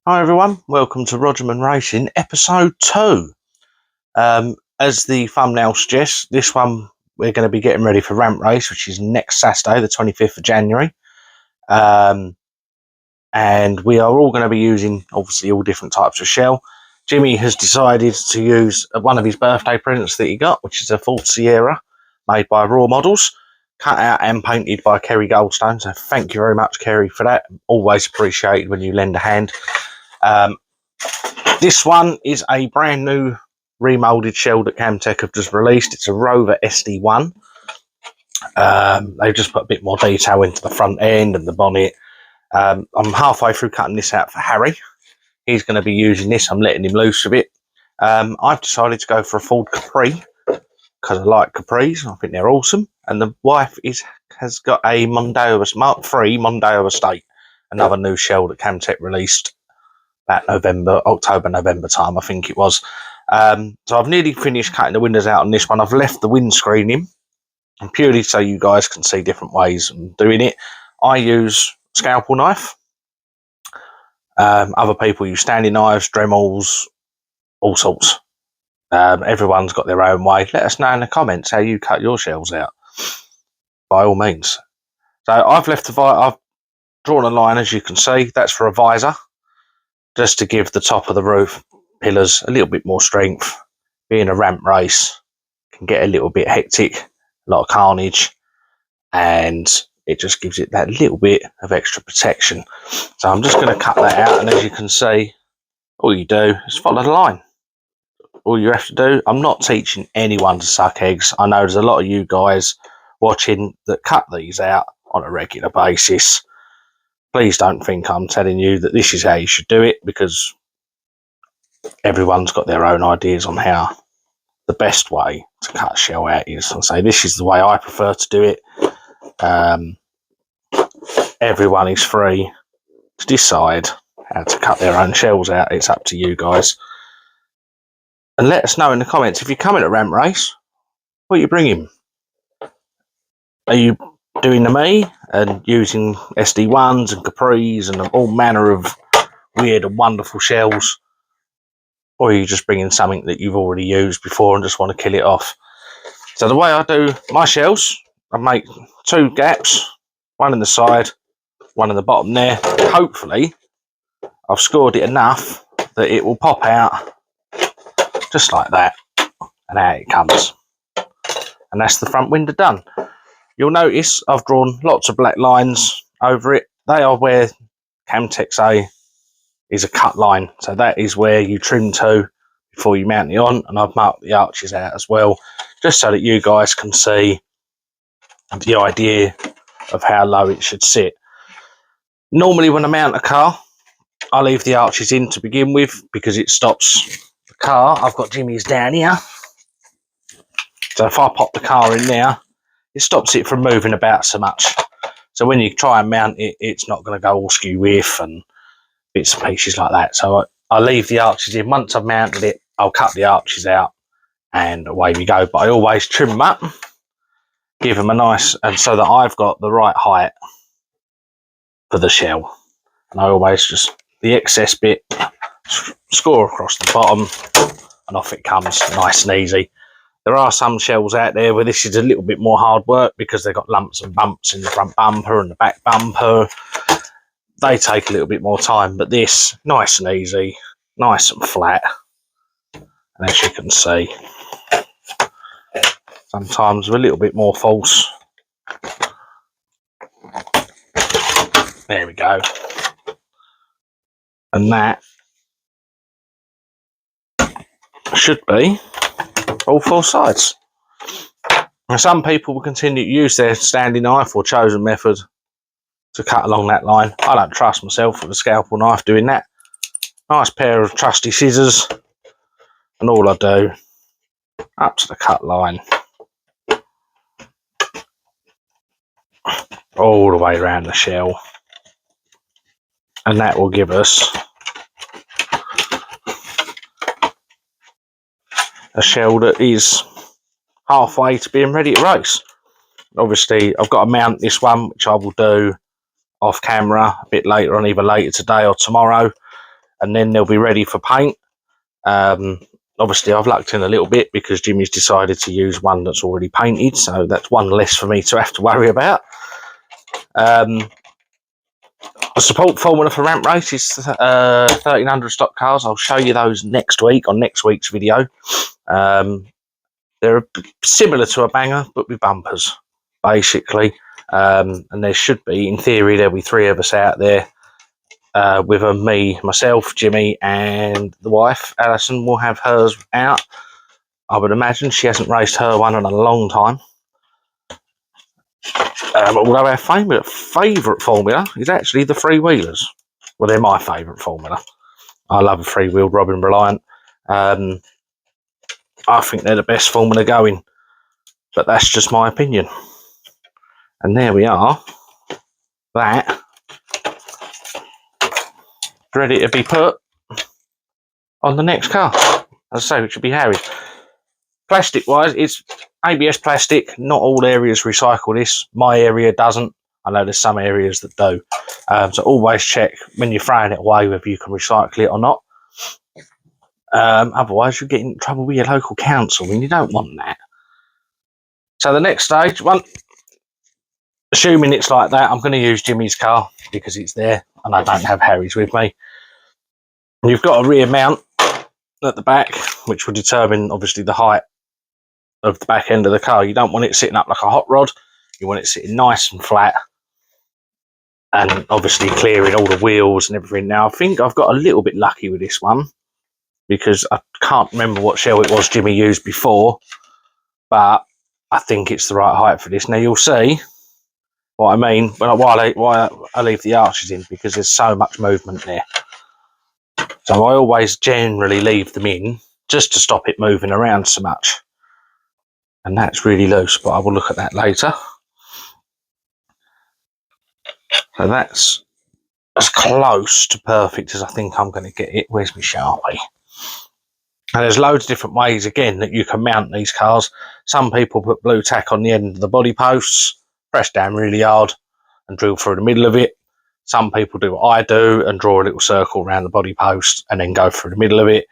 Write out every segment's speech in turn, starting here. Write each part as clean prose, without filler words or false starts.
Hi everyone, welcome to Rogerman Racing episode 2. As the thumbnail suggests, this one we're going to be getting ready for Ramp Race, which is next Saturday, the 25th of January. And we are all going to be using, obviously, all different types of shell. Jimmy has decided to use one of his birthday presents that he got, which is a Ford Sierra made by Raw Models, cut out and painted by Kerry Goldstone. So thank you very much, Kerry, for that. Always appreciated when you lend a hand. This one is a brand new remoulded shell that Camtech have just released. It's a Rover SD1. They've just put a bit more detail into the front end and the bonnet. I'm halfway through cutting this out for Harry. He's going to be using this. I'm letting him loose a bit. I've decided to go for a Ford Capri because I like Capris. I think they're awesome. And the wife has got a Mondeo Mark III Mondeo Estate, another new shell that Camtech released about October, November time, I think it was. So I've nearly finished cutting the windows out on this one. I've left the windscreen in, and purely so you guys can see different ways of doing it. I use scalpel knife. Other people use standing knives, Dremels, all sorts. Everyone's got their own way. Let us know in the comments how you cut your shells out, by all means. So I've drawn a line, as you can see. That's for a visor, just to give the top of the roof pillars a little bit more strength. Being a ramp race can get a little bit hectic, a lot of carnage, and it just gives it that little bit of extra protection. So I'm just going to cut that out, and as you can see, all you do is follow the line. All you have to do, I'm not teaching anyone to suck eggs. I know there's a lot of you guys watching that cut these out on a regular basis. Please don't think I'm telling you that this is how you should do it, because everyone's got their own ideas on how the best way to cut a shell out is. And say this is the way I prefer to do it. Everyone is free to decide how to cut their own shells out. It's up to you guys. And let us know in the comments, if you're coming to Ramp Race, what are you bringing? Are you doing the me and using SD1s and Capris and all manner of weird and wonderful shells? Or are you just bringing something that you've already used before and just want to kill it off? So the way I do my shells, I make 2 gaps, one in the side, one in the bottom there. Hopefully, I've scored it enough that it will pop out just like that, and out it comes. And that's the front window done. You'll notice I've drawn lots of black lines over it. They are where Camtech say is a cut line. So that is where you trim to before you mount it on. And I've marked the arches out as well, just so that you guys can see the idea of how low it should sit. Normally when I mount a car, I leave the arches in to begin with because it stops the car. I've got Jimmy's down here. So if I pop the car in there, it stops it from moving about so much. So when you try and mount it, it's not going to go all skew with and bits and pieces like that. So I leave the arches in. Once I've mounted it, I'll cut the arches out and away we go. But I always trim them up, give them a nice, and so that I've got the right height for the shell. And I always just, the excess bit, score across the bottom and off it comes, nice and easy. There are some shells out there where this is a little bit more hard work because they've got lumps and bumps in the front bumper and the back bumper. They take a little bit more time, but this, nice and easy, nice and flat. And as you can see, sometimes a little bit more false. There we go. And that should be all 4 sides. Now, some people will continue to use their standing knife or chosen method to cut along that line. I don't trust myself with a scalpel knife doing that. Nice pair of trusty scissors, and all I do, up to the cut line, all the way around the shell, and that will give us a shell that is halfway to being ready to race. Obviously, I've got to mount this one, which I will do off camera a bit later on, either later today or tomorrow. and then they'll be ready for paint. Obviously, I've lucked in a little bit because Jimmy's decided to use one that's already painted, so that's one less for me to have to worry about. The support formula for Ramp Race is 1300 stock cars. I'll show you those next week on next week's video. They're similar to a banger, but with bumpers, basically. And there should be, in theory, there'll be 3 of us out there. With me, myself, Jimmy, and the wife, Alison, will have hers out. I would imagine she hasn't raced her one in a long time. Although our favourite formula is actually the three-wheelers. Well, they're my favourite formula. I love a three-wheeled Robin Reliant. I think they're the best formula going. But that's just my opinion. And there we are. That. Ready to be put on the next car. As I say, it should be Harry's. Plastic-wise, it's ABS plastic. Not all areas recycle this. My area doesn't. I know there's some areas that do. So always check when you're throwing it away whether you can recycle it or not. Otherwise, you get in trouble with your local council, and you don't want that. So the next stage, assuming it's like that, I'm going to use Jimmy's car because it's there, and I don't have Harry's with me. And you've got a rear mount at the back, which will determine, obviously, the height of the back end of the car. You don't want it sitting up like a hot rod. You want it sitting nice and flat, and obviously clearing all the wheels and everything. Now, I think I've got a little bit lucky with this one because I can't remember what shell it was Jimmy used before, but I think it's the right height for this. Now, you'll see what I mean why I leave the arches in, because there's so much movement there. So I always generally leave them in just to stop it moving around so much. And that's really loose, but I will look at that later. So that's as close to perfect as I think I'm going to get it. Where's my Sharpie? And there's loads of different ways, again, that you can mount these cars. Some people put blue tack on the end of the body posts, press down really hard and drill through the middle of it. Some people do what I do and draw a little circle around the body post and then go through the middle of it.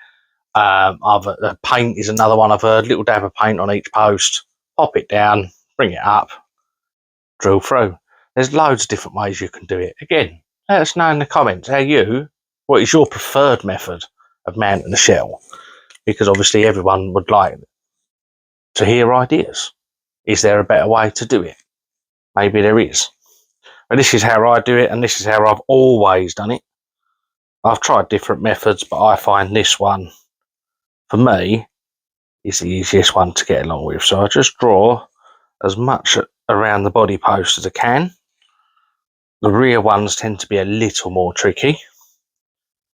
Paint is another one I've heard. Little dab of paint on each post, pop it down, bring it up, drill through. There's loads of different ways you can do it. Again, let us know in the comments what is your preferred method of mounting the shell? Because obviously everyone would like to hear ideas. Is there a better way to do it? Maybe there is. But this is how I do it, and this is how I've always done it. I've tried different methods, but I find this one, for me, is the easiest one to get along with. So I just draw as much around the body post as I can. The rear ones tend to be a little more tricky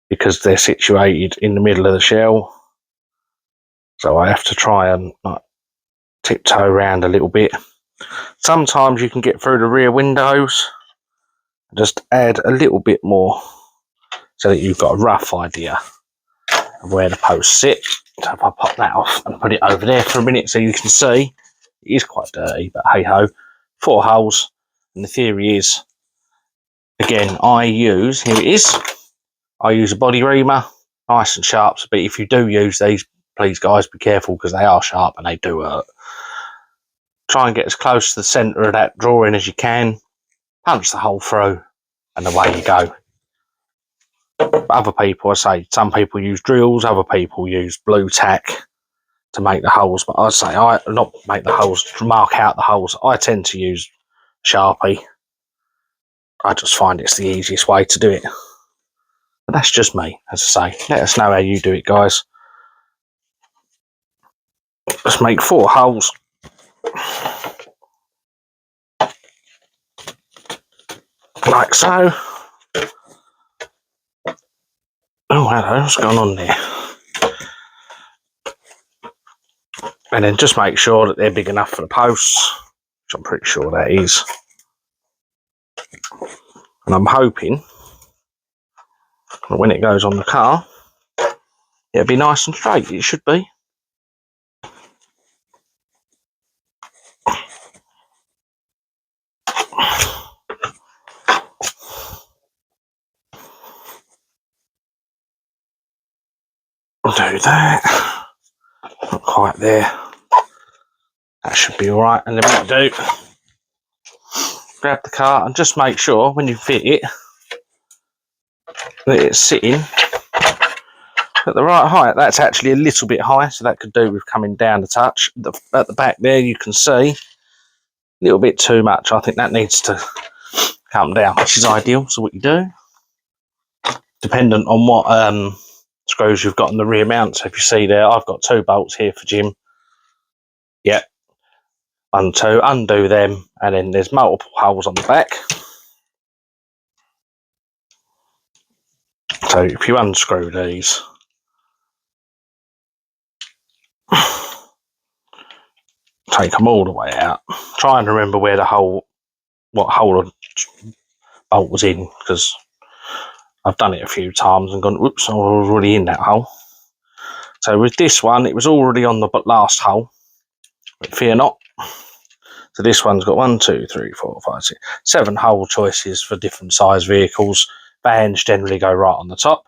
because they're situated in the middle of the shell. So I have to try and tiptoe around a little bit. Sometimes you can get through the rear windows. Just add a little bit more so that you've got a rough idea of where the posts sit. So if I pop that off and put it over there for a minute so you can see, it is quite dirty, but hey ho, 4 holes. And the theory is, again, here it is, I use a body reamer, nice and sharp, but if you do use these, please guys, be careful because they are sharp and they do hurt. Try and get as close to the centre of that drawing as you can, punch the hole through, and away you go. Other people, I say, some people use drills, other people use blue tack to make the holes, but I'd say not make the holes, mark out the holes. I tend to use Sharpie. I just find it's the easiest way to do it. But that's just me, as I say. Let us know how you do it, guys. Let's make 4 holes. Like so. Oh, hello, what's going on there? And then just make sure that they're big enough for the posts, which I'm pretty sure that is. And I'm hoping that when it goes on the car, it'll be nice and straight. It should be. Do that. Not quite there. That should be alright. And then what we do, grab the cart and just make sure when you fit it that it's sitting at the right height. That's actually a little bit high, so that could do with coming down a touch. At the back there you can see a little bit too much. I think that needs to come down, which is ideal. So what you do, dependent on what screws you've got in the rear mount. So if you see there, I've got 2 bolts here for Jim. Yep. 1, 2, undo them, and then there's multiple holes on the back. So if you unscrew these, take them all the way out. Try and remember where what hole the bolt was in, because I've done it a few times and gone, whoops, I was already in that hole. So with this one, it was already on the last hole, but fear not. So this one's got 1, 2, 3, 4, 5, 6, 7 hole choices for different size vehicles. Vans generally go right on the top,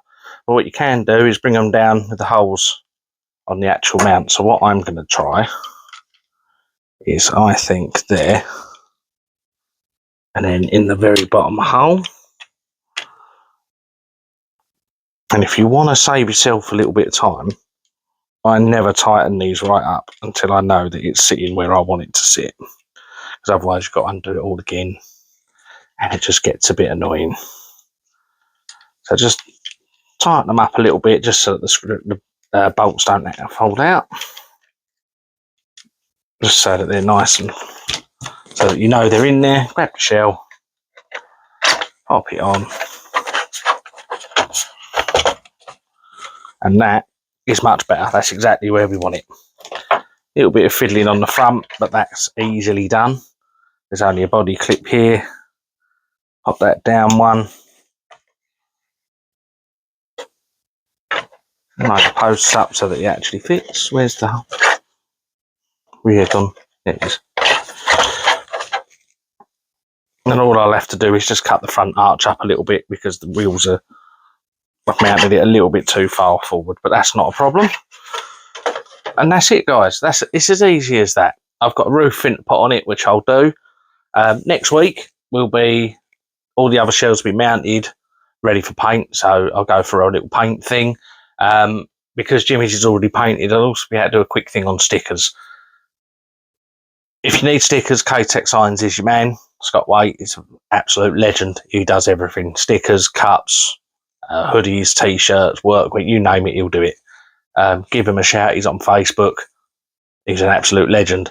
but what you can do is bring them down with the holes on the actual mount. So what I'm going to try is, I think there, and then in the very bottom hole. And if you want to save yourself a little bit of time, I never tighten these right up until I know that it's sitting where I want it to sit, because otherwise you've got to undo it all again and it just gets a bit annoying. So just tighten them up a little bit, just so that the bolts don't fold out, just so that they're nice, and so that you know they're in there. Grab the shell, pop it on, and that is much better. That's exactly where we want it. A little bit of fiddling on the front, but that's easily done. There's only a body clip here. Pop that down one. Line the posts up so that it actually fits. Where's the rear gun? There it is. And all I'll have to do is just cut the front arch up a little bit, because the wheels are, I've mounted it a little bit too far forward, but that's not a problem. And that's it, guys. It's as easy as that. I've got a roof fin to put on it, which I'll do. Next week will be all the other shells will be mounted, ready for paint. So I'll go for a little paint thing. Because Jimmy's is already painted, I'll also be able to do a quick thing on stickers. If you need stickers, K-Tech Signs is your man. Scott Waite is an absolute legend. He does everything. Stickers, cups, hoodies, t-shirts, workwear, you name it, he'll do it. Give him a shout. He's on Facebook. He's an absolute legend.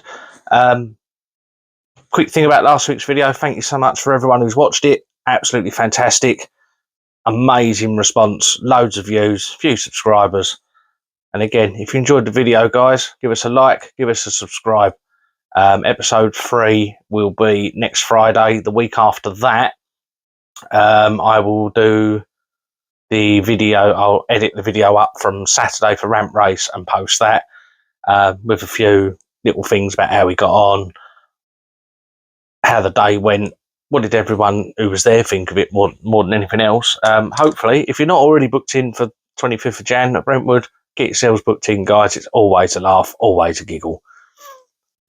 Quick thing about last week's video. Thank you so much for everyone who's watched it. Absolutely fantastic. Amazing response. Loads of views. Few subscribers. And again, if you enjoyed the video, guys, give us a like. Give us a subscribe. Episode 3 will be next Friday. The week after that, I will do the video. I'll edit the video up from Saturday for Ramp Race and post that with a few little things about how we got on, how the day went, what did everyone who was there think of it more than anything else. Hopefully, if you're not already booked in for 25th of Jan at Brentwood, get yourselves booked in, guys. It's always a laugh, always a giggle.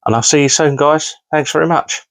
And I'll see you soon, guys. Thanks very much.